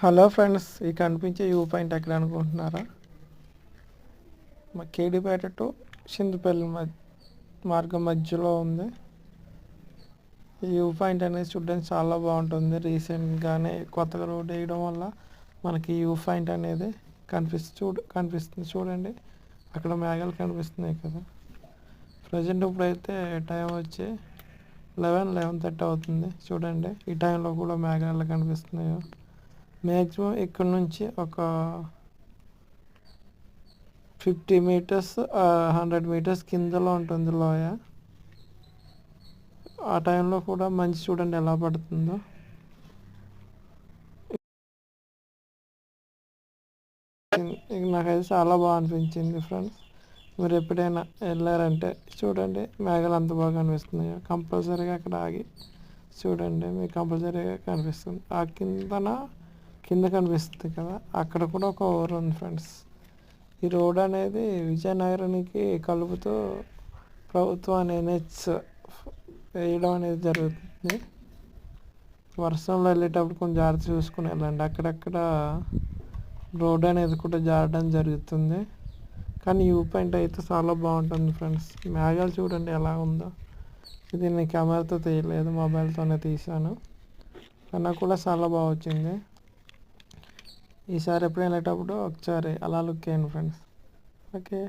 Hello friends, ఈ కనిపించే view point ఎక్కడ అనుకుంటున్నారా? మా కేడిపేట టు సిందుపల్లి మార్గం మధ్యలో ఉంది. ఈ వ్యూ పాయింట్ అనేది చూడడానికి చాలా బాగుంటుంది. రీసెంట్గానే కొత్తగా రోడ్ వేయడం వల్ల మనకి వ్యూ పాయింట్ అనేది కనిపిస్తుంది. చూడండి, అక్కడ మేఘాలు కనిపిస్తున్నాయి కదా. ప్రజెంట్ ఇప్పుడైతే టైం వచ్చి 11:30 అవుతుంది. చూడండి, ఈ టైంలో కూడా మేఘాలు కనిపిస్తున్నాయి. మ్యాక్సిమం ఇక్కడ నుంచి ఒక 50 మీటర్స్ 100 మీటర్స్ కిందలో ఉంటుంది లోయ. ఆ టైంలో కూడా మంచి చూడండి ఎలా పడుతుందో. నాకైతే చాలా బాగా అనిపించింది ఫ్రెండ్స్. మీరు ఎప్పుడైనా వెళ్ళారంటే చూడండి, మేఘాలు అంత బాగా కనిపిస్తున్నాయో. కంపల్సరీగా అక్కడ ఆగి చూడండి, మీకు కంపల్సరీగా కనిపిస్తుంది. ఆ కింద కనిపిస్తుంది కదా, అక్కడ కూడా ఒక ఊరు ఉంది ఫ్రెండ్స్. ఈ రోడ్ అనేది విజయనగరానికి కలుపుతూ ప్రభుత్వం NH వేయడం అనేది జరుగుతుంది. వర్షంలో వెళ్ళేటప్పుడు కొంచెం జాగ్రత్త చూసుకుని వెళ్ళండి. అక్కడక్కడ రోడ్ అనేది కూడా జారడం జరుగుతుంది. కానీ వ్యూ పాయింట్ అయితే చాలా బాగుంటుంది ఫ్రెండ్స్. మేఘాలు చూడండి ఎలా ఉందో. ఇది నేను కెమెరాతో తీయలేదు, మొబైల్తోనే తీసాను. కన్నా కూడా చాలా బాగా వచ్చింది. ఈసారి ఎప్పుడు వెళ్ళేటప్పుడు ఒకసారి అలా లుక్ చేయండి ఫ్రెండ్స్. ఓకే.